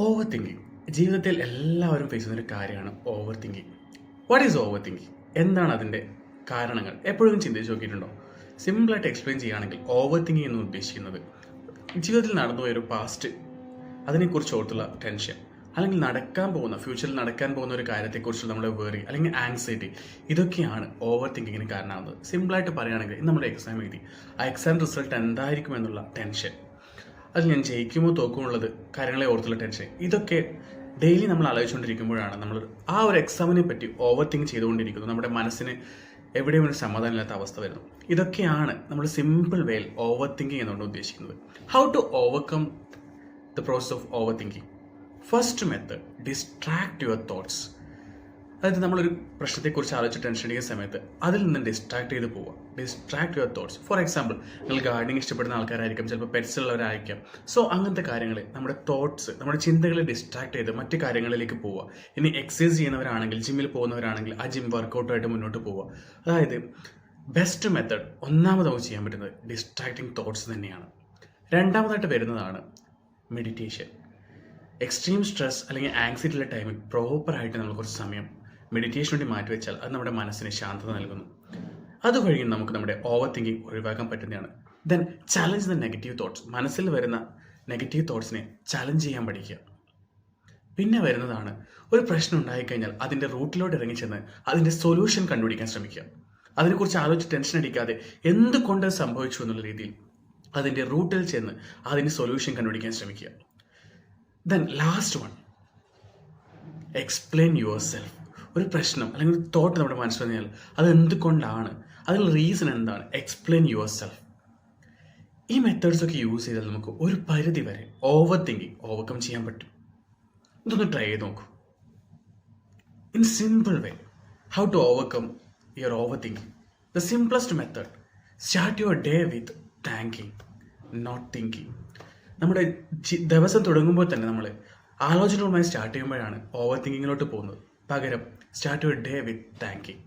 Over thinking ജീവിതത്തിൽ എല്ലാവരും face ചെയ്യുന്ന ഒരു കാര്യമാണ് over thinking. What is over thinking? എന്താണ് അതിൻ്റെ കാരണങ്ങൾ? എപ്പോഴും ചിന്തിച്ച് നോക്കിയിട്ടുണ്ടോ? സിമ്പിളായിട്ട് എക്സ്പ്ലെയിൻ ചെയ്യുകയാണെങ്കിൽ ഓവർ തിങ്കിങ് എന്ന് ഉദ്ദേശിക്കുന്നത് ജീവിതത്തിൽ നടന്നുപോയ ഒരു പാസ്റ്റ്, അതിനെക്കുറിച്ച് ഓർത്തുള്ള ടെൻഷൻ, അല്ലെങ്കിൽ ഫ്യൂച്ചറിൽ നടക്കാൻ പോകുന്ന ഒരു കാര്യത്തെക്കുറിച്ച് നമ്മുടെ വേറി അല്ലെങ്കിൽ ആങ്സൈറ്റി, ഇതൊക്കെയാണ് ഓവർ തിങ്കിങ്ങിന് കാരണമാകുന്നത്. സിമ്പിളായിട്ട് പറയുകയാണെങ്കിൽ നമ്മുടെ എക്സാം എഴുതി ആ എക്സാം റിസൾട്ട് എന്തായിരിക്കും എന്നുള്ള ടെൻഷൻ, അതിൽ ഞാൻ ജയിക്കുമോ തോക്കുമോ ഉള്ളത് കാര്യങ്ങളെ ഓർത്തുള്ള ടെൻഷൻ, ഇതൊക്കെ ഡെയിലി നമ്മൾ ആലോചിച്ചുകൊണ്ടിരിക്കുമ്പോഴാണ് നമ്മൾ ആ ഒരു എക്സാമിനെ പറ്റി ഓവർ തിങ്ക് ചെയ്തുകൊണ്ടിരിക്കുന്നത്. നമ്മുടെ മനസ്സിന് എവിടെയും ഒരു സമാധാനമില്ലാത്ത അവസ്ഥ വരുന്നു. ഇതൊക്കെയാണ് നമ്മൾ സിമ്പിൾ വേയിൽ ഓവർ തിങ്കിങ് എന്നുകൊണ്ട് ഉദ്ദേശിക്കുന്നത്. How to overcome the process of over thinking? First method, distract your thoughts. അതായത് നമ്മളൊരു പ്രശ്നത്തെക്കുറിച്ച് ആലോചിച്ച് ടെൻഷൻ അടിക്കുന്ന സമയത്ത് അതിൽ നിന്ന് ഡിസ്ട്രാക്ട് ചെയ്ത് പോവുക. Distract your thoughts. For example, നിങ്ങൾ ഗാർഡനിങ് ഇഷ്ടപ്പെടുന്ന ആൾക്കാരായിരിക്കും, ചിലപ്പോൾ പെറ്റ്സ് ഉള്ളവരായിരിക്കാം. സോ അങ്ങനത്തെ കാര്യങ്ങൾ, നമ്മുടെ തോട്ട്സ്, നമ്മുടെ ചിന്തകളെ ഡിസ്ട്രാക്ട് ചെയ്ത് മറ്റു കാര്യങ്ങളിലേക്ക് പോവുക. ഇനി എക്സസൈസ് ചെയ്യുന്നവരാണെങ്കിൽ, ജിമ്മിൽ പോകുന്നവരാണെങ്കിൽ ആ ജിം വർക്കൗട്ടായിട്ട് മുന്നോട്ട് പോവുക. അതായത് ബെസ്റ്റ് മെത്തേഡ്, ഒന്നാമത് നമുക്ക് ചെയ്യാൻ പറ്റുന്നത് ഡിസ്ട്രാക്റ്റിംഗ് തോട്ട്സ് തന്നെയാണ്. രണ്ടാമതായിട്ട് വരുന്നതാണ് മെഡിറ്റേഷൻ. എക്സ്ട്രീം സ്ട്രെസ് അല്ലെങ്കിൽ ആങ്സൈറ്റിയുള്ള ടൈമിൽ പ്രോപ്പറായിട്ട് നമ്മൾ കുറച്ച് സമയം മെഡിറ്റേഷൻ വേണ്ടി മാറ്റിവെച്ചാൽ അത് നമ്മുടെ മനസ്സിന് ശാന്തത നൽകുന്നു. അതുവഴി നമുക്ക് നമ്മുടെ ഓവർ തിങ്കിങ് ഒഴിവാക്കാൻ പറ്റുന്നതാണ്. Then challenge the negative thoughts. മനസ്സിൽ വരുന്ന നെഗറ്റീവ് തോട്ട്സിനെ ചാലഞ്ച് ചെയ്യാൻ പഠിക്കുക. പിന്നെ വരുന്നതാണ്, ഒരു പ്രശ്നം ഉണ്ടായിക്കഴിഞ്ഞാൽ അതിൻ്റെ റൂട്ടിലോട്ട് ഇറങ്ങിച്ചെന്ന് അതിൻ്റെ സൊല്യൂഷൻ കണ്ടുപിടിക്കാൻ ശ്രമിക്കുക. അതിനെക്കുറിച്ച് ആലോചിച്ച് ടെൻഷൻ അടിക്കാതെ എന്തുകൊണ്ട് സംഭവിച്ചു എന്നുള്ള രീതിയിൽ അതിൻ്റെ റൂട്ടിൽ ചെന്ന് അതിൻ്റെ സൊല്യൂഷൻ കണ്ടുപിടിക്കാൻ ശ്രമിക്കുക. Then last one, explain your self. ഒരു പ്രശ്നം അല്ലെങ്കിൽ ഒരു തോട്ട് നമ്മുടെ മനസ്സിൽ വന്നാൽ അത് എന്തുകൊണ്ടാണ്, അതിനുള്ള റീസൺ എന്താണ്, എക്സ്പ്ലെയിൻ യുവർ സെൽഫ്. ഈ മെത്തേഡ്സ് ഒക്കെ യൂസ് ചെയ്താൽ നമുക്ക് ഒരു പരിധി വരെ ഓവർ തിങ്കിങ് ഓവർകം ചെയ്യാൻ പറ്റും. ഇതൊന്ന് ട്രൈ ചെയ്ത് നോക്കൂ. In simple way, how to overcome your over thinking. The simplest method, start your day with thanking, not thinking. നമ്മുടെ ദിവസം തുടങ്ങുമ്പോൾ തന്നെ നമ്മൾ ആലോചനകളുമായി സ്റ്റാർട്ട് ചെയ്യുമ്പോഴാണ് ഓവർ തിങ്കിങ്ങിലോട്ട് പോകുന്നത്. പകരം start your day with thanking.